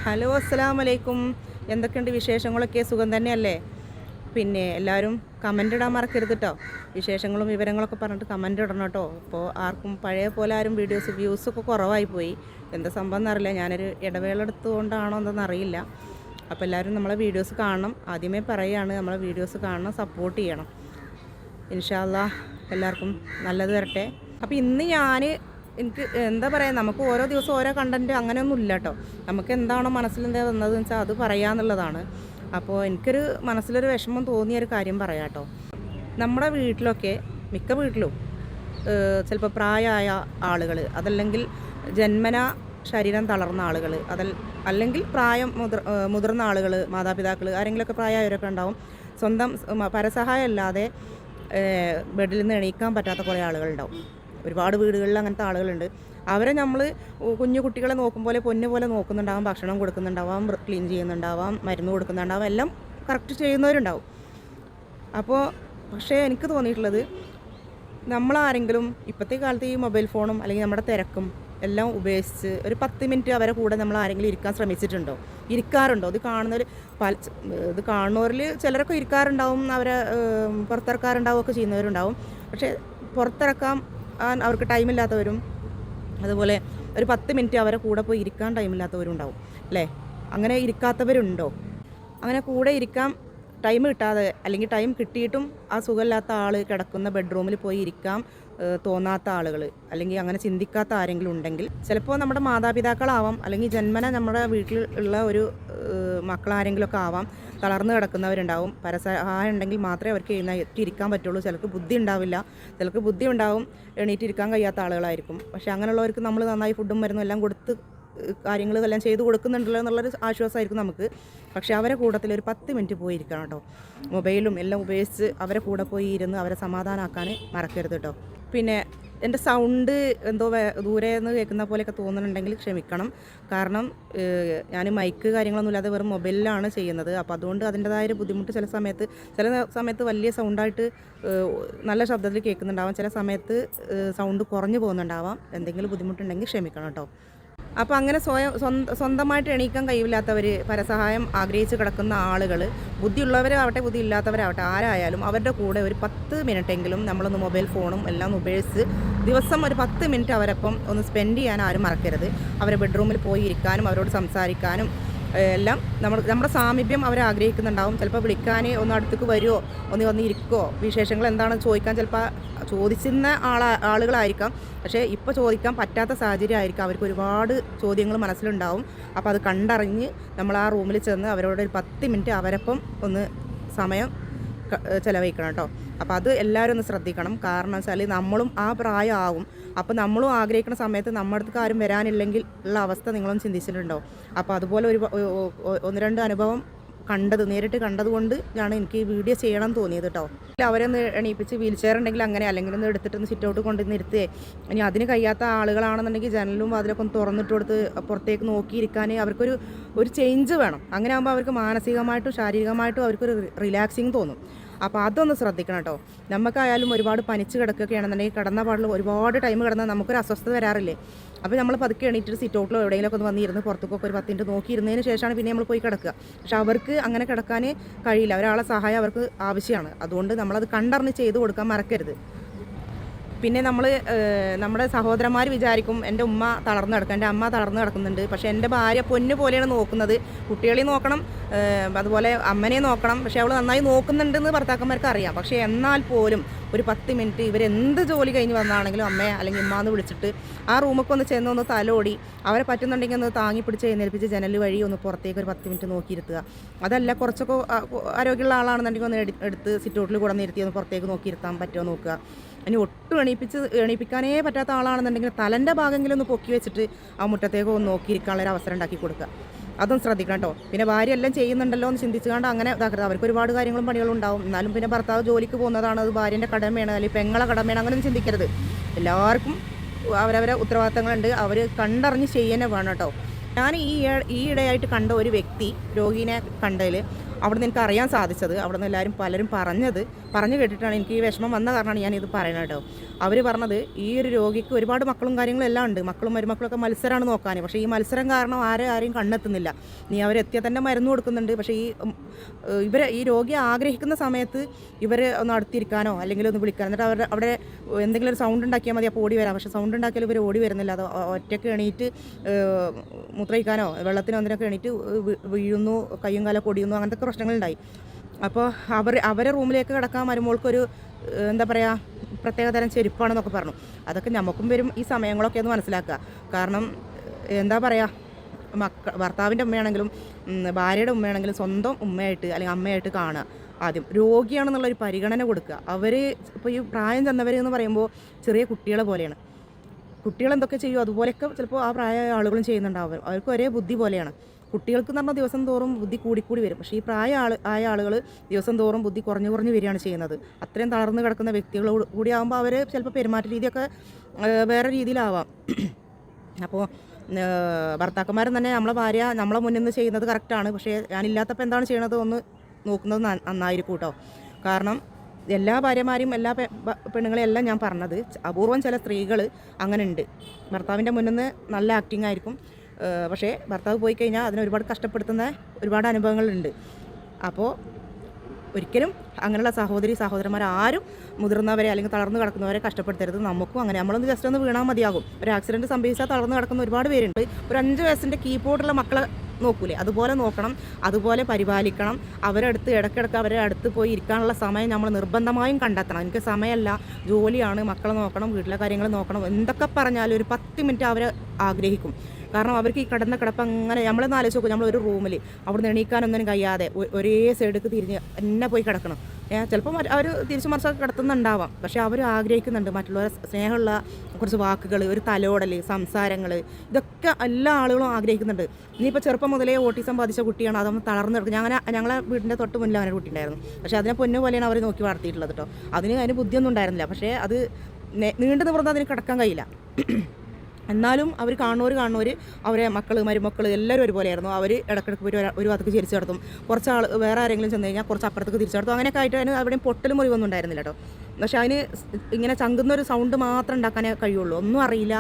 Hello, അസ്സലാമു അലൈക്കും. എന്തൊക്കെയുണ്ട് വിശേഷങ്ങളൊക്കെ? സുഖം തന്നെയല്ലേ? പിന്നെ എല്ലാവരും കമൻ്റ് ഇടാൻ മറക്കരുത് കേട്ടോ. വിശേഷങ്ങളും വിവരങ്ങളൊക്കെ പറഞ്ഞിട്ട് കമൻ്റ് ഇടണം കേട്ടോ. ഇപ്പോൾ ആർക്കും പഴയ പോലെ ആരും വ്യൂസൊക്കെ കുറവായി പോയി. എന്താ സംഭവം എന്നറിയില്ല. ഞാനൊരു ഇടവേള എടുത്തുകൊണ്ടാണോ എന്തെന്നറിയില്ല. അപ്പോൾ എല്ലാവരും നമ്മളെ വീഡിയോസ് കാണണം. ആദ്യമേ പറയുകയാണ്, നമ്മളെ വീഡിയോസ് കാണണം, സപ്പോർട്ട് ചെയ്യണം. ഇൻഷാ അല്ലാഹ് എല്ലാവർക്കും നല്ലത് വരട്ടെ. അപ്പോൾ ഇന്ന് എനിക്ക് എന്താ പറയുക, നമുക്ക് ഓരോ ദിവസം ഓരോ കണ്ടൻറ്റ് അങ്ങനെയൊന്നും ഇല്ല കേട്ടോ. നമുക്ക് എന്താണോ മനസ്സിലെന്താ വന്നതെന്ന് വെച്ചാൽ അത് പറയാമെന്നുള്ളതാണ്. അപ്പോൾ എനിക്കൊരു മനസ്സിലൊരു വിഷമം തോന്നിയൊരു കാര്യം പറയാം കേട്ടോ. നമ്മുടെ വീട്ടിലൊക്കെ മിക്ക വീട്ടിലും ചിലപ്പോൾ പ്രായമായ ആളുകൾ, അതല്ലെങ്കിൽ ജന്മന ശരീരം തളർന്ന ആളുകൾ, അല്ലെങ്കിൽ മുതിർന്ന ആളുകൾ, മാതാപിതാക്കൾ, ആരെങ്കിലുമൊക്കെ പ്രായമായവരൊക്കെ ഉണ്ടാവും. സ്വന്തം പരസഹായം അല്ലാതെ ബെഡിൽ നിന്ന് എണീക്കാൻ പറ്റാത്ത കുറേ ആളുകളുണ്ടാവും. ഒരുപാട് വീടുകളിൽ അങ്ങനത്തെ ആളുകളുണ്ട്. അവരെ നമ്മൾ കുഞ്ഞു കുട്ടികളെ നോക്കും പോലെ പൊന്നു പോലെ നോക്കുന്നുണ്ടാവാം, ഭക്ഷണം കൊടുക്കുന്നുണ്ടാവാം, ക്ലീൻ ചെയ്യുന്നുണ്ടാവാം, മരുന്ന് കൊടുക്കുന്നുണ്ടാവാം, എല്ലാം കറക്റ്റ് ചെയ്യുന്നവരുണ്ടാവും. പക്ഷേ എനിക്ക് തോന്നിയിട്ടുള്ളത്, നമ്മളാരെങ്കിലും ഇപ്പോഴത്തെ കാലത്ത് ഈ മൊബൈൽ ഫോണും അല്ലെങ്കിൽ നമ്മുടെ തിരക്കും എല്ലാം ഉപേക്ഷിച്ച് ഒരു 10 മിനിറ്റ് അവരെ കൂടെ നമ്മൾ ആരെങ്കിലും ഇരിക്കാൻ ശ്രമിച്ചിട്ടുണ്ടോ? ഇരിക്കാറുണ്ടോ? ഇത് കാണുന്നവരിൽ ചിലരൊക്കെ ഇരിക്കാറുണ്ടാവും, അവരെ പുറത്തിറക്കാറുണ്ടാവും, ഒക്കെ ചെയ്യുന്നവരുണ്ടാവും. പക്ഷേ പുറത്തിറക്കാൻ അവർക്ക് ടൈമില്ലാത്തവരും, അതുപോലെ ഒരു 10 മിനിറ്റ് അവരെ കൂടെ പോയി ഇരിക്കാൻ ടൈമില്ലാത്തവരും ഉണ്ടാവും അല്ലേ? അങ്ങനെ ഇരിക്കാത്തവരുണ്ടോ? അങ്ങനെ കൂടെ ഇരിക്കാൻ ടൈം കിട്ടാതെ, അല്ലെങ്കിൽ ടൈം കിട്ടിയിട്ടും ആ സുഖമില്ലാത്ത ആൾ കിടക്കുന്ന ബെഡ്റൂമിൽ പോയി ഇരിക്കാൻ തോന്നാത്ത ആളുകൾ, അല്ലെങ്കിൽ അങ്ങനെ ചിന്തിക്കാത്ത ആരെങ്കിലും ഉണ്ടെങ്കിൽ, ചിലപ്പോൾ നമ്മുടെ മാതാപിതാക്കളാവാം, അല്ലെങ്കിൽ ജന്മന നമ്മുടെ വീട്ടിൽ ഉള്ള ഒരു മക്കളാരെങ്കിലുമൊക്കെ ആവാം. തളർന്ന് കിടക്കുന്നവരുണ്ടാവും. പരസഹായം ഉണ്ടെങ്കിൽ മാത്രമേ അവർക്ക് എഴുന്നേറ്റിരിക്കാൻ പറ്റുള്ളൂ. ചിലർക്ക് ബുദ്ധി ഉണ്ടാവില്ല, ചിലർക്ക് ബുദ്ധി ഉണ്ടാവും, എണീറ്റിരിക്കാൻ കഴിയാത്ത ആളുകളായിരിക്കും. പക്ഷേ അങ്ങനെയുള്ളവർക്ക് നമ്മൾ നന്നായി ഫുഡും മരുന്നും എല്ലാം കൊടുത്ത് കാര്യങ്ങളെല്ലാം ചെയ്ത് കൊടുക്കുന്നുണ്ടല്ലോ എന്നുള്ളൊരു ആശ്വാസമായിരിക്കും നമുക്ക്. പക്ഷേ അവരെ കൂട്ടത്തിൽ ഒരു 10 മിനിറ്റ് പോയി ഇരിക്കണം കേട്ടോ. മൊബൈലും എല്ലാം ഉപയോഗിച്ച് അവരെ കൂടെ പോയി ഇരുന്ന് അവരെ സമാധാനമാക്കാൻ മറക്കരുത് കേട്ടോ. പിന്നെ എൻ്റെ സൗണ്ട് എന്തോ ദൂരെ നിന്ന് കേൾക്കുന്ന പോലെയൊക്കെ തോന്നുന്നുണ്ടെങ്കിൽ ക്ഷമിക്കണം. കാരണം ഞാൻ മൈക്ക് കാര്യങ്ങളൊന്നും ഇല്ലാതെ വെറും മൊബൈലിലാണ് ചെയ്യുന്നത്. അപ്പോൾ അതുകൊണ്ട് അതിൻ്റെതായൊരു ബുദ്ധിമുട്ട് ചില സമയത്ത് വലിയ സൗണ്ടായിട്ട് നല്ല ശബ്ദത്തിൽ കേൾക്കുന്നുണ്ടാവാം, ചില സമയത്ത് സൗണ്ട് കുറഞ്ഞു പോകുന്നുണ്ടാവാം. എന്തെങ്കിലും ബുദ്ധിമുട്ടുണ്ടെങ്കിൽ ക്ഷമിക്കണം കേട്ടോ. അപ്പോൾ അങ്ങനെ സ്വന്തമായിട്ട് എണീക്കാൻ കഴിവില്ലാത്തവർ, പരസഹായം ആഗ്രഹിച്ച് കിടക്കുന്ന ആളുകൾ, ബുദ്ധിയുള്ളവരാവട്ടെ ബുദ്ധി ഇല്ലാത്തവരാവട്ടെ ആരായാലും അവരുടെ കൂടെ ഒരു 10 മിനിറ്റെങ്കിലും നമ്മളൊന്ന് മൊബൈൽ ഫോണും എല്ലാം ഉപയോഗിച്ച് ദിവസം ഒരു 10 മിനിറ്റ് അവരൊപ്പം ഒന്ന് സ്പെൻഡ് ചെയ്യാൻ ആരും മറക്കരുത്. അവരെ ബെഡ്റൂമിൽ പോയി ഇരിക്കാനും അവരോട് സംസാരിക്കാനും എല്ലാം നമ്മുടെ സാമീപ്യം അവർ ആഗ്രഹിക്കുന്നുണ്ടാവും. ചിലപ്പോൾ വിളിക്കാൻ ഒന്ന് അടുത്തേക്ക് വരുമോ, ഒന്ന് ഇരിക്കുമോ, വിശേഷങ്ങൾ എന്താണെന്ന് ചോദിക്കാൻ ചിലപ്പോൾ ചോദിച്ചിരുന്ന ആളുകളായിരിക്കാം. പക്ഷേ ഇപ്പോൾ ചോദിക്കാൻ പറ്റാത്ത സാഹചര്യം ആയിരിക്കും. അവർക്ക് ഒരുപാട് ചോദ്യങ്ങൾ മനസ്സിലുണ്ടാവും. അപ്പോൾ അത് കണ്ടറിഞ്ഞ് നമ്മൾ ആ റൂമിൽ ചെന്ന് അവരോട് ഒരു 10 മിനിറ്റ് അവരൊപ്പം ഒന്ന് സമയം ചിലവഴിക്കണം കേട്ടോ. അപ്പോൾ അത് എല്ലാവരും ഒന്ന് ശ്രദ്ധിക്കണം. കാരണം വെച്ചാൽ നമ്മളും ആ പ്രായമാവും. അപ്പോൾ നമ്മളും ആഗ്രഹിക്കുന്ന സമയത്ത് നമ്മുടെ അടുത്ത് ആരും വരാനില്ലെങ്കിൽ ഉള്ള അവസ്ഥ നിങ്ങളൊന്ന് ചിന്തിച്ചിട്ടുണ്ടോ? അപ്പോൾ അതുപോലെ ഒന്ന് രണ്ട് അനുഭവം നേരിട്ട് കണ്ടതുകൊണ്ട് ആണ് എനിക്ക് ഈ വീഡിയോ ചെയ്യണം തോന്നിയത് കേട്ടോ. അവരൊന്ന് എണീപ്പിച്ച് വീൽ ചെയർ ഉണ്ടെങ്കിൽ അങ്ങനെ, അല്ലെങ്കിൽ ഒന്ന് എടുത്തിട്ടൊന്ന് സിറ്റ് ഔട്ട് കൊണ്ടുവന്ന് ഇരുത്തേ. ഇനി അതിന് കഴിയാത്ത ആളുകളാണെന്നുണ്ടെങ്കിൽ ജനലും അതിലൊക്കെ ഒന്ന് തുറന്നിട്ട് കൊടുത്ത് പുറത്തേക്ക് നോക്കിയിരിക്കാൻ അവർക്കൊരു ചേഞ്ച് വേണം. അങ്ങനെ ആകുമ്പോൾ അവർക്ക് മാനസികമായിട്ടും ശാരീരികമായിട്ടും അവർക്കൊരു റിലാക്സിങ് തോന്നും. അപ്പോൾ അതൊന്ന് ശ്രദ്ധിക്കണം കേട്ടോ. നമുക്കായാലും ഒരുപാട് പനിച്ച് കിടക്കുകയാണെന്നുണ്ടെങ്കിൽ കിടന്ന പാടിൽ ഒരുപാട് ടൈം കിടന്നാൽ നമുക്കൊരു അസ്വസ്ഥത വരാറില്ലേ? അപ്പോൾ നമ്മൾ പതുക്കെ എണീറ്റിട്ട് സിറ്റ് ഔട്ടിലോ എവിടെയെങ്കിലുമൊക്കെ ഒന്ന് വന്നിരുന്ന് പുറത്തേക്കൊക്കെ ഒരു 10 മിനിറ്റ് നോക്കിയിരുന്നതിന് ശേഷമാണ് പിന്നെ നമ്മൾ പോയി കിടക്കുക. പക്ഷെ അവർക്ക് അങ്ങനെ കിടക്കാൻ കഴിയില്ല. ഒരാളെ സഹായം അവർക്ക് ആവശ്യമാണ്. അതുകൊണ്ട് നമ്മളത് കണ്ടറിഞ്ഞ് ചെയ്ത് കൊടുക്കാൻ മറക്കരുത്. പിന്നെ നമ്മുടെ സഹോദരന്മാർ വിചാരിക്കും എൻ്റെ ഉമ്മ തളർന്ന് കിടക്കുക, എൻ്റെ അമ്മ തളർന്ന് കിടക്കുന്നുണ്ട്. പക്ഷേ എൻ്റെ ഭാര്യ പൊന്നു പോലെയാണ് നോക്കുന്നത്. കുട്ടികളെ നോക്കണം, അതുപോലെ അമ്മനെ നോക്കണം. പക്ഷേ അവൾ നന്നായി നോക്കുന്നുണ്ടെന്ന് ഭർത്താക്കന്മാർക്ക് അറിയാം. പക്ഷേ എന്നാൽ പോലും ഒരു 10 മിനിറ്റ് ഇവരെന്ത് ജോലി കഴിഞ്ഞ് വന്നാണെങ്കിലും അമ്മയെ അല്ലെങ്കിൽ ഉമ്മാന്ന് വിളിച്ചിട്ട് ആ റൂമൊക്കെ ഒന്ന് ചെന്ന് തലോടി അവരെ പറ്റുന്നുണ്ടെങ്കിൽ ഒന്ന് താങ്ങി പിടിച്ച് എഴുന്നേൽപ്പിച്ച് ജനൽ വഴി ഒന്ന് പുറത്തേക്ക് ഒരു 10 മിനിറ്റ് നോക്കിയിരുത്തുക. അതല്ല കുറച്ചൊക്കെ ആരോഗ്യമുള്ള ആളാണെന്നുണ്ടെങ്കിൽ ഒന്ന് എടുത്ത് സിറ്റ് ഔട്ടിൽ കൂടെ നിർത്തി ഒന്ന് പുറത്തേക്ക് നോക്കിയിരുത്താൻ പറ്റുമോ നോക്കുക. ഇനി ഒട്ടും എണീപ്പിക്കാനേ പറ്റാത്ത ആളാണെന്നുണ്ടെങ്കിൽ തലൻ്റെ ഭാഗമെങ്കിലും ഒന്ന് പൊക്കി വെച്ചിട്ട് ആ മുറ്റത്തേക്ക് ഒന്ന് നോക്കിയിരിക്കാനുള്ളൊരു അവസരം ഉണ്ടാക്കി കൊടുക്കുക. അതും ശ്രദ്ധിക്കണം കേട്ടോ. പിന്നെ ഭാര്യ എല്ലാം ചെയ്യുന്നുണ്ടല്ലോ എന്ന് ചിന്തിച്ചുകൊണ്ട് അങ്ങനെ ഇതാക്കരുത്. അവർക്ക് ഒരുപാട് കാര്യങ്ങളും പണികളും ഉണ്ടാവും. എന്നാലും പിന്നെ ഭർത്താവ് ജോലിക്ക് പോകുന്നതാണ്, അത് ഭാര്യൻ്റെ കടമയാണ്, അല്ലെങ്കിൽ പെങ്ങളെ കടമയാണ്, അങ്ങനെയൊന്നും ചിന്തിക്കരുത്. എല്ലാവർക്കും അവരവരെ ഉത്തരവാദിത്തങ്ങളുണ്ട്. അവർ കണ്ടറിഞ്ഞ് ചെയ്യാനേ വേണം കേട്ടോ. ഞാൻ ഈ ഇടയായിട്ട് കണ്ട ഒരു വ്യക്തി രോഗീനെ കണ്ടതിൽ അവിടെ നിന്ന് എനിക്ക് അറിയാൻ സാധിച്ചത്, അവിടെ നിന്ന് പലരും പറഞ്ഞത് പറഞ്ഞു കേട്ടിട്ടാണ് എനിക്ക് ഈ വിഷമം വന്ന കാരണമാണ് ഞാനിത് പറയുന്നത് കേട്ടോ. അവർ പറഞ്ഞത് ഈ ഒരു രോഗിക്ക് ഒരുപാട് മക്കളും കാര്യങ്ങളും എല്ലാം ഉണ്ട്, മക്കളും മരുമക്കളൊക്കെ മത്സരമാണ് നോക്കാൻ. പക്ഷേ ഈ മത്സരം കാരണം ആരെയും കണ്ടെത്തുന്നില്ല. നീ അവരെത്തിയാൽ തന്നെ മരുന്ന് കൊടുക്കുന്നുണ്ട്. പക്ഷേ ഈ രോഗിയെ ആഗ്രഹിക്കുന്ന സമയത്ത് ഇവർ ഒന്ന് അടുത്തിരിക്കാനോ അല്ലെങ്കിൽ ഒന്ന് വിളിക്കാനോ, എന്നിട്ട് അവിടെ എന്തെങ്കിലും ഒരു സൗണ്ട് ഉണ്ടാക്കിയാൽ മതി, അപ്പോൾ ഓടി വരാം. പക്ഷേ സൗണ്ട് ഉണ്ടാക്കിയാൽ ഇവർ ഓടി വരുന്നില്ല. അത് ഒറ്റയ്ക്ക് എണീറ്റ് മൂത്രയിക്കാനോ വെള്ളത്തിനോ എന്തിനൊക്കെ എണീറ്റ് വീഴുന്നു, കയ്യും കാലൊക്കെ ഒടിയുന്നു, അങ്ങനത്തെ പ്രശ്നങ്ങളുണ്ടായി. അപ്പോൾ അവരെ റൂമിലേക്ക് കിടക്കാൻ മരുമോൾക്കൊരു എന്താ പറയുക പ്രത്യേകതരം ചെരുപ്പാണെന്നൊക്കെ പറഞ്ഞു. അതൊക്കെ നമുക്കും വരും ഈ സമയങ്ങളൊക്കെ ഒന്ന് മനസ്സിലാക്കുക. കാരണം എന്താ പറയുക, ഭർത്താവിൻ്റെ ഉമ്മയാണെങ്കിലും ഭാര്യയുടെ ഉമ്മയാണെങ്കിലും സ്വന്തം ഉമ്മയായിട്ട് അല്ലെങ്കിൽ അമ്മയായിട്ട് കാണുക. ആദ്യം രോഗിയാണെന്നുള്ളൊരു പരിഗണന കൊടുക്കുക. അവർ ഇപ്പോൾ ഈ പ്രായം ചെന്നവർ എന്ന് പറയുമ്പോൾ ചെറിയ കുട്ടികളെ പോലെയാണ്. കുട്ടികളെന്തൊക്കെ ചെയ്യുമോ അതുപോലെയൊക്കെ ചിലപ്പോൾ ആ പ്രായമായ ആളുകളും ചെയ്യുന്നുണ്ടാവും. അവർക്ക് ഒരേ ബുദ്ധി പോലെയാണ്. കുട്ടികൾക്ക് എന്ന് പറഞ്ഞാൽ ദിവസം തോറും ബുദ്ധി കൂടിക്കൂടി വരും. പക്ഷേ ഈ ആയ ആളുകൾ ദിവസം തോറും ബുദ്ധി കുറഞ്ഞു വരികയാണ് ചെയ്യുന്നത്. അത്രയും തളർന്ന് കിടക്കുന്ന വ്യക്തികൾ കൂടി ആകുമ്പോൾ അവർ ചിലപ്പോൾ പെരുമാറ്റ രീതിയൊക്കെ വേറെ രീതിയിലാവാം. അപ്പോൾ ഭർത്താക്കന്മാരും തന്നെ നമ്മളെ ഭാര്യ നമ്മളെ മുന്നിൽ നിന്ന് ചെയ്യുന്നത് കറക്റ്റാണ്, പക്ഷേ ഞാനില്ലാത്തപ്പോൾ എന്താണ് ചെയ്യണത് ഒന്ന് നോക്കുന്നത് നന്നായിരിക്കും കേട്ടോ. കാരണം എല്ലാ ഭാര്യമാരെയും എല്ലാ പെണ്ണുങ്ങളെയും എല്ലാം ഞാൻ പറഞ്ഞത്, അപൂർവം ചില സ്ത്രീകൾ അങ്ങനെ ഉണ്ട്. ഭർത്താവിൻ്റെ മുന്നിൽ നിന്ന് നല്ല ആക്ടിങ് ആയിരിക്കും, പക്ഷേ ഭർത്താവ് പോയി കഴിഞ്ഞാൽ അതിനെ ഒരുപാട് കഷ്ടപ്പെടുത്തുന്ന ഒരുപാട് അനുഭവങ്ങളുണ്ട്. അപ്പോൾ ഒരിക്കലും അങ്ങനെയുള്ള സഹോദരന്മാർ ആരും മുതിർന്നവരെ അല്ലെങ്കിൽ തളർന്ന് കിടക്കുന്നവരെ കഷ്ടപ്പെടുത്തരുത്. നമുക്കും അങ്ങനെ നമ്മളൊന്ന് ജസ്റ്റ് ഒന്ന് വീണാൽ മതിയാകും. ഒരു ആക്സിഡൻറ്റ് സംഭവിച്ചാൽ തളർന്ന് കിടക്കുന്ന ഒരുപാട് പേരുണ്ട്. ഒരു 5 വയസ്സിൻ്റെ കീബോർഡുള്ള മക്കളെ നോക്കൂലേ, അതുപോലെ നോക്കണം, അതുപോലെ പരിപാലിക്കണം. ഇടയ്ക്കിടയ്ക്ക് അവരെ അടുത്ത് പോയി ഇരിക്കാനുള്ള സമയം നമ്മൾ നിർബന്ധമായും കണ്ടെത്തണം. എനിക്ക് സമയമല്ല, ജോലിയാണ്, മക്കളെ നോക്കണം, വീട്ടിലെ കാര്യങ്ങൾ നോക്കണം, എന്തൊക്കെ പറഞ്ഞാലും ഒരു 10 മിനിറ്റ് അവരെ ആഗ്രഹിക്കും. കാരണം അവർക്ക് ഈ കിടപ്പ് അങ്ങനെ നമ്മളൊന്ന് ആലോചിച്ച് നോക്കും. നമ്മളൊരു റൂമിൽ അവിടെ നിന്ന് എണീക്കാനൊന്നും കഴിയാതെ ഒരേ സൈഡിലേക്ക് തിരിഞ്ഞ് എന്നെ പോയി കിടക്കണം. ചിലപ്പം അവർ തിരിച്ചു മറിച്ചൊക്കെ കിടത്തുന്നുണ്ടാവാം, പക്ഷേ അവർ ആഗ്രഹിക്കുന്നുണ്ട് മറ്റുള്ളവരെ സ്നേഹമുള്ള കുറച്ച് വാക്കുകൾ, ഒരു തലോടൽ, സംസാരങ്ങൾ, ഇതൊക്കെ എല്ലാ ആളുകളും ആഗ്രഹിക്കുന്നുണ്ട്. ഇനിയിപ്പോൾ ചെറുപ്പം മുതലേ ഓട്ടിസം ബാധിച്ച കുട്ടിയാണ്, അതൊന്ന് തളർന്ന് കിടക്കും. ഞങ്ങളെ വീടിൻ്റെ തൊട്ട് മുന്നിൽ അവരുടെ കുട്ടി ഉണ്ടായിരുന്നു. പക്ഷേ അതിനെ പൊന്നു പോലെയാണ് അവർ നോക്കി വളർത്തിയിട്ടുള്ളത് കേട്ടോ. അതിന് ബുദ്ധിയൊന്നും ഉണ്ടായിരുന്നില്ല. പക്ഷേ അത് നീണ്ടു നിവർന്ന് അതിന് കിടക്കാൻ കഴിയില്ല. എന്നാലും അവർ കാണുന്നവർ അവരെ മരുമക്കൾ എല്ലാവരും ഒരുപോലെയായിരുന്നു. അവർ ഇടയ്ക്കിടയ്ക്ക് ഒരു ഭാഗത്തേക്ക് തിരിച്ചു നടത്തും, കുറച്ച് വേറെ ആരെങ്കിലും ചെന്ന് കഴിഞ്ഞാൽ കുറച്ച് അപ്പുറത്തേക്ക് തിരിച്ചു നടത്തും. അങ്ങനെയൊക്കെ ആയിട്ട് അതിന് അവിടെയും പൊട്ടലും മുറിവൊന്നും ഉണ്ടായിരുന്നില്ല കേട്ടോ. പക്ഷേ അതിന് ഇങ്ങനെ ചങ്കുന്നൊരു സൗണ്ട് മാത്രം ഉണ്ടാക്കാനേ കഴിയുള്ളൂ. ഒന്നും അറിയില്ല,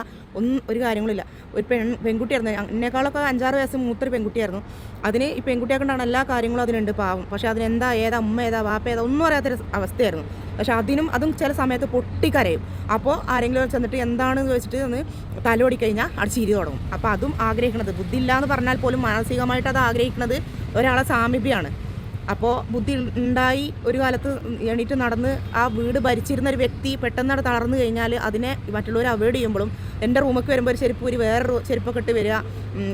ഒരു കാര്യങ്ങളില്ല. ഒരു പെൺകുട്ടിയായിരുന്നു, എന്നെക്കാളൊക്കെ 5-6 വയസ്സ് മൂത്തൊരു പെൺകുട്ടിയായിരുന്നു. അതിന് ഈ പെൺകുട്ടിയാക്കൊണ്ടാണ് എല്ലാ കാര്യങ്ങളും അതിനുണ്ട്, പാവം. പക്ഷേ അതിനെന്താ ഏതാ ഉമ്മ ഏതാ വാപ്പ ഏതാ ഒന്നും അറിയാത്തൊരു അവസ്ഥയായിരുന്നു. പക്ഷേ അതും ചില സമയത്ത് പൊട്ടിക്കരയും. അപ്പോൾ ആരെങ്കിലും ചെന്നിട്ട് എന്താണെന്ന് ചോദിച്ചിട്ട് ഒന്ന് തലോടിക്കഴിഞ്ഞാൽ അത് ചിരി തുടങ്ങും. അപ്പോൾ അതും ആഗ്രഹിക്കുന്നത്, ബുദ്ധി ഇല്ല എന്ന് പറഞ്ഞാൽ പോലും മാനസികമായിട്ട് അത് ആഗ്രഹിക്കുന്നത് ഒരാളെ സാമീപ്യമാണ്. അപ്പോൾ ബുദ്ധി ഉണ്ടായി ഒരു കാലത്ത് എണീറ്റ് നടന്ന് ആ വീട് ഭരിച്ചിരുന്ന ഒരു വ്യക്തി പെട്ടെന്ന് തളർന്നു കഴിഞ്ഞാൽ അതിനെ മറ്റുള്ളവർ അവോയ്ഡ് ചെയ്യുമ്പോഴും, എൻ്റെ റൂമൊക്കെ വരുമ്പോൾ ഒരു ചെരുപ്പ് വേറൊരു ചെരുപ്പൊക്കെ ഇട്ട് വരിക,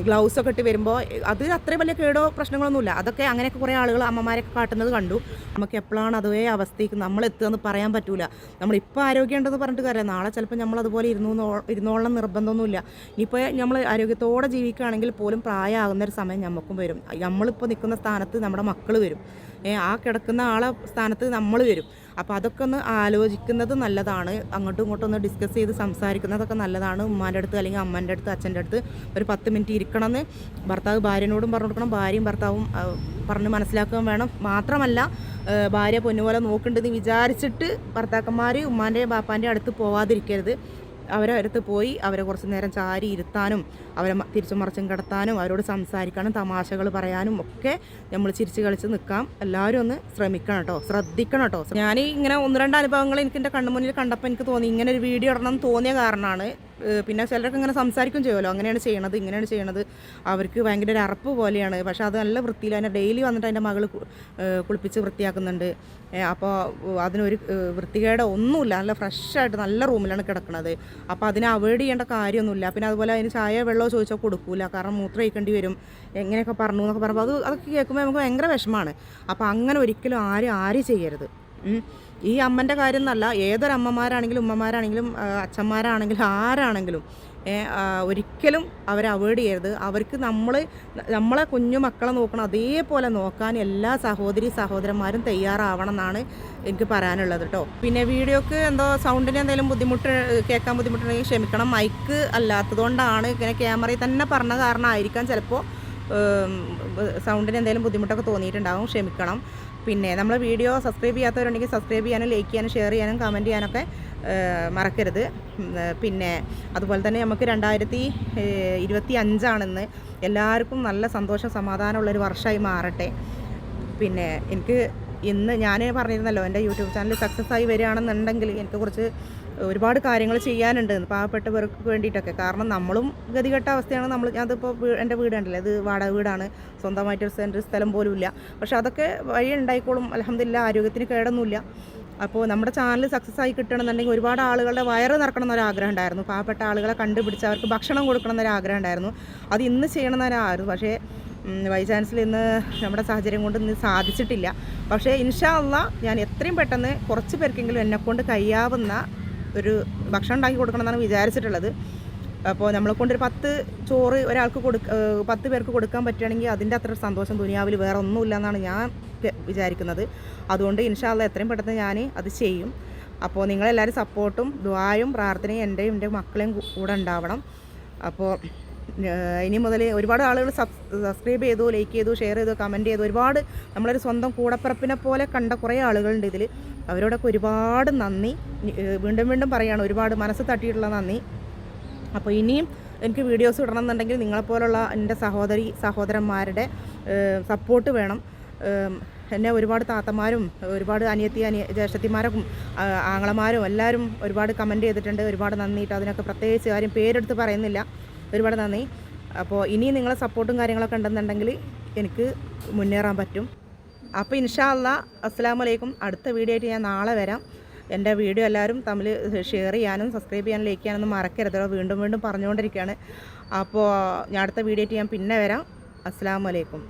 ഗ്ലൗസൊക്കെ ഇട്ട് വരുമ്പോൾ അത് അത്രയും വലിയ കേടോ പ്രശ്നങ്ങളൊന്നുമില്ല. അതൊക്കെ അങ്ങനെയൊക്കെ കുറേ ആളുകൾ അമ്മമാരൊക്കെ കാട്ടുന്നത് കണ്ടു. നമുക്ക് എപ്പോഴാണ് അതേ അവസ്ഥയ്ക്ക് നമ്മൾ എത്തുകയെന്ന് പറയാൻ പറ്റൂല. നമ്മളിപ്പോൾ ആരോഗ്യമുണ്ടെന്ന് പറഞ്ഞിട്ട് കാര്യമില്ല, നാളെ ചിലപ്പോൾ നമ്മളതുപോലെ ഇരുന്നോളം നിർബന്ധമൊന്നുമില്ല. ഇനിയിപ്പോൾ നമ്മൾ ആരോഗ്യത്തോടെ ജീവിക്കുകയാണെങ്കിൽ പോലും പ്രായമാകുന്നൊരു സമയം നമുക്കും വരും. നമ്മളിപ്പോൾ നിൽക്കുന്ന സ്ഥാനത്ത് നമ്മുടെ മക്കൾ വരും, ആ കിടക്കുന്ന ആളെ സ്ഥാനത്ത് നമ്മൾ വരും. അപ്പോൾ അതൊക്കെ ഒന്ന് ആലോചിക്കുന്നത് നല്ലതാണ്. അങ്ങോട്ടും ഇങ്ങോട്ടും ഒന്ന് ഡിസ്കസ് ചെയ്ത് സംസാരിക്കുന്നതൊക്കെ നല്ലതാണ്. ഉമ്മാൻ്റെ അടുത്ത് അല്ലെങ്കിൽ അമ്മൻ്റെ അടുത്ത് അച്ഛൻ്റെ അടുത്ത് ഒരു 10 മിനിറ്റ് ഇരിക്കണമെന്ന് ഭർത്താവ് ഭാര്യനോടും പറഞ്ഞു കൊടുക്കണം, ഭാര്യയും ഭർത്താവും പറഞ്ഞ് മനസ്സിലാക്കുകയും വേണം. മാത്രമല്ല ഭാര്യ പൊന്നുപോലെ നോക്കുന്നുണ്ടെന്ന് വിചാരിച്ചിട്ട് ഭർത്താക്കന്മാർ ഉമ്മാൻ്റെയും ബാപ്പാൻ്റെയും അടുത്ത് പോവാതിരിക്കരുത്. അവരെ അടുത്ത് പോയി അവരെ കുറച്ച് നേരം ചാരി ഇരുത്താനും അവരെ തിരിച്ചും മറിച്ചും കിടത്താനും അവരോട് സംസാരിക്കാനും തമാശകൾ പറയാനും ഒക്കെ നമ്മൾ ചിരിച്ച് കളിച്ച് നിൽക്കാം. എല്ലാവരും ഒന്ന് ശ്രമിക്കണം കേട്ടോ, ശ്രദ്ധിക്കണം കേട്ടോ. ഞാൻ ഇങ്ങനെ 1-2 അനുഭവങ്ങൾ എനിക്ക് എൻ്റെ കണ്ണുമുന്നിൽ കണ്ടപ്പോൾ എനിക്ക് തോന്നി ഇങ്ങനെ ഒരു വീഡിയോ ഇടണം തോന്നിയ കാരണമാണ്. പിന്നെ ചിലരൊക്കെ ഇങ്ങനെ സംസാരിക്കും ചെയ്യുമല്ലോ, അങ്ങനെയാണ് ചെയ്യണത് ഇങ്ങനെയാണ് ചെയ്യണത്, അവർക്ക് ഭയങ്കര ഒരു അറപ്പ് പോലെയാണ്. പക്ഷേ അത് നല്ല വൃത്തിയിൽ അതിനെ ഡെയിലി വന്നിട്ട് അതിൻ്റെ മകൾ കുളിപ്പിച്ച് വൃത്തിയാക്കുന്നുണ്ട്. അപ്പോൾ അതിനൊരു വൃത്തികേടോ ഒന്നുമില്ല, നല്ല ഫ്രഷായിട്ട് നല്ല റൂമിലാണ് കിടക്കുന്നത്. അപ്പോൾ അതിനെ അവോയ്ഡ് ചെയ്യേണ്ട കാര്യമൊന്നുമില്ല. പിന്നെ അതുപോലെ അതിന് ചായ വെള്ളമോ ചോദിച്ചാൽ കൊടുക്കില്ല, കാരണം മൂത്രം ഒഴിക്കേണ്ടി വരും, എങ്ങനെയൊക്കെ പറഞ്ഞു എന്നൊക്കെ പറയുമ്പോൾ അതൊക്കെ കേൾക്കുമ്പോൾ നമുക്ക് ഭയങ്കര വിഷമമാണ്. അപ്പോൾ അങ്ങനെ ഒരിക്കലും ആരും ചെയ്യരുത്. ഈ അമ്മൻ്റെ കാര്യം എന്നല്ല, ഏതൊരു അമ്മമാരാണെങ്കിലും ഉമ്മമാരാണെങ്കിലും അച്ഛന്മാരാണെങ്കിലും ആരാണെങ്കിലും ഒരിക്കലും അവരെ അവോയ്ഡ് ചെയ്യരുത്. അവർക്ക് നമ്മളെ കുഞ്ഞു മക്കളെ നോക്കണം അതേപോലെ നോക്കാൻ എല്ലാ സഹോദരന്മാരും തയ്യാറാവണം എന്നാണ് എനിക്ക് പറയാനുള്ളത് കേട്ടോ. പിന്നെ വീഡിയോക്ക് സൗണ്ടിന് എന്തെങ്കിലും കേൾക്കാൻ ബുദ്ധിമുട്ടുണ്ടെങ്കിൽ ക്ഷമിക്കണം. മൈക്ക് അല്ലാത്തതുകൊണ്ടാണ്, ഇങ്ങനെ ക്യാമറയിൽ തന്നെ പറഞ്ഞ കാരണമായിരിക്കാം ചിലപ്പോൾ സൗണ്ടിന് എന്തെങ്കിലും ബുദ്ധിമുട്ടൊക്കെ തോന്നിയിട്ടുണ്ടാകും, ക്ഷമിക്കണം. പിന്നെ നമ്മളെ വീഡിയോ സബ്സ്ക്രൈബ് ചെയ്യാത്തവരുണ്ടെങ്കിൽ സബ്സ്ക്രൈബ് ചെയ്യാനും ലൈക്ക് ചെയ്യാനും ഷെയർ ചെയ്യാനും കമൻറ്റ് ചെയ്യാനൊക്കെ മറക്കരുത്. പിന്നെ അതുപോലെ തന്നെ നമുക്ക് 2025 എല്ലാവർക്കും നല്ല സന്തോഷം സമാധാനമുള്ളൊരു വർഷമായി മാറട്ടെ. പിന്നെ എനിക്ക് ഇന്ന് ഞാൻ പറഞ്ഞിരുന്നല്ലോ, എൻ്റെ യൂട്യൂബ് ചാനൽ സക്സസ് ആയി വരികയാണെന്നുണ്ടെങ്കിൽ എനിക്ക് കുറച്ച് ഒരുപാട് കാര്യങ്ങൾ ചെയ്യാനുണ്ട് പാവപ്പെട്ടവർക്ക് വേണ്ടിയിട്ടൊക്കെ. കാരണം നമ്മളും ഗതികെട്ട അവസ്ഥയാണ്. അതിപ്പോൾ എൻ്റെ വീട് കണ്ടില്ലേ, ഇത് വാടക വീടാണ്, സ്വന്തമായിട്ടൊരു സെൻറ്റ് സ്ഥലം പോലും ഇല്ല. പക്ഷേ അതൊക്കെ വഴി ഉണ്ടായിക്കോളും, അൽഹംദുലില്ലാ, ആരോഗ്യത്തിന് കേടൊന്നുമില്ല. അപ്പോൾ നമ്മുടെ ചാനൽ സക്സസ് ആയി കിട്ടണമെന്നുണ്ടെങ്കിൽ ഒരുപാട് ആളുകളുടെ വയറ് നിറക്കണം എന്നൊരാഗ്രഹം ഉണ്ടായിരുന്നു. പാവപ്പെട്ട ആളുകളെ കണ്ടുപിടിച്ച് അവർക്ക് ഭക്ഷണം കൊടുക്കണം എന്നൊരാഗ്രഹം ഉണ്ടായിരുന്നു. അത് ഇന്ന് ചെയ്യണമെന്നൊരായിരുന്നു. പക്ഷേ ബൈ ചാൻസിൽ ഇന്ന് നമ്മുടെ സാഹചര്യം കൊണ്ട് ഇന്ന് സാധിച്ചിട്ടില്ല. പക്ഷേ ഇൻഷാ അല്ലാഹ് ഞാൻ എത്രയും പെട്ടെന്ന് കുറച്ച് പേർക്കെങ്കിലും എന്നെക്കൊണ്ട് കഴിയാവുന്ന ഒരു ഭക്ഷണം ഉണ്ടാക്കി കൊടുക്കണമെന്നാണ് വിചാരിച്ചിട്ടുള്ളത്. അപ്പോൾ നമ്മളെക്കൊണ്ടൊരു 10 ചോറ് ഒരാൾക്ക് 10 പേർക്ക് കൊടുക്കാൻ പറ്റുകയാണെങ്കിൽ അതിൻ്റെ അത്ര സന്തോഷം ദുനിയാവിൽ വേറെ ഒന്നുമില്ല എന്നാണ് ഞാൻ വിചാരിക്കുന്നത്. അതുകൊണ്ട് ഇൻഷാ അല്ലാഹ് എത്രയും പെട്ടെന്ന് ഞാൻ അത് ചെയ്യും. അപ്പോൾ നിങ്ങളെല്ലാവരും സപ്പോർട്ടും ദുആയും പ്രാർത്ഥനയും എൻ്റെ മക്കളെയും കൂടെ ഉണ്ടാവണം. അപ്പോൾ ഇനി മുതൽ ഒരുപാട് ആളുകൾ സബ്സ്ക്രൈബ് ചെയ്തു, ലൈക്ക് ചെയ്തു, ഷെയർ ചെയ്തു, കമൻറ്റ് ചെയ്തു. ഒരുപാട് നമ്മളൊരു സ്വന്തം കൂടപ്പിറപ്പിനെ പോലെ കണ്ട കുറേ ആളുകളുണ്ട് ഇതിൽ. അവരോടൊക്കെ ഒരുപാട് നന്ദി. വീണ്ടും വീണ്ടും പറയുകയാണ്, ഒരുപാട് മനസ്സ് തട്ടിയിട്ടുള്ള നന്ദി. അപ്പോൾ ഇനിയും എനിക്ക് വീഡിയോസ് ഇടണം എന്നുണ്ടെങ്കിൽ നിങ്ങളെപ്പോലുള്ള എൻ്റെ സഹോദരന്മാരുടെ സപ്പോർട്ട് വേണം. എന്നെ ഒരുപാട് താത്തമാരും ഒരുപാട് ജ്യേഷ്ഠത്തിമാരും ആങ്ങളമാരും എല്ലാവരും ഒരുപാട് കമൻറ്റ് ചെയ്തിട്ടുണ്ട്. ഒരുപാട് നന്ദിയിട്ട് അതിനൊക്കെ പ്രത്യേകിച്ച് കാര്യം പേരെടുത്ത് പറയുന്നില്ല. ഒരുപാട് നന്ദി. അപ്പോൾ ഇനി നിങ്ങളെ സപ്പോർട്ടും കാര്യങ്ങളൊക്കെ ഉണ്ടെന്നുണ്ടെങ്കിൽ എനിക്ക് മുന്നേറാൻ പറ്റും. അപ്പോൾ ഇൻഷാ അല്ലാഹ് അസ്സലാമു അലൈക്കും. അടുത്ത വീഡിയോ ആയിട്ട് ഞാൻ നാളെ വരാം. എൻ്റെ വീഡിയോ എല്ലാവരും തമ്മിൽ ഷെയർ ചെയ്യാനും സബ്സ്ക്രൈബ് ചെയ്യാനും ലൈക്ക് ചെയ്യാനൊന്നും മറക്കരുത്. വീണ്ടും വീണ്ടും പറഞ്ഞുകൊണ്ടിരിക്കുകയാണ്. അപ്പോൾ ഞാൻ അടുത്ത വീഡിയോ ആയിട്ട് ഞാൻ പിന്നെ വരാം. അസ്സലാമു അലൈക്കും.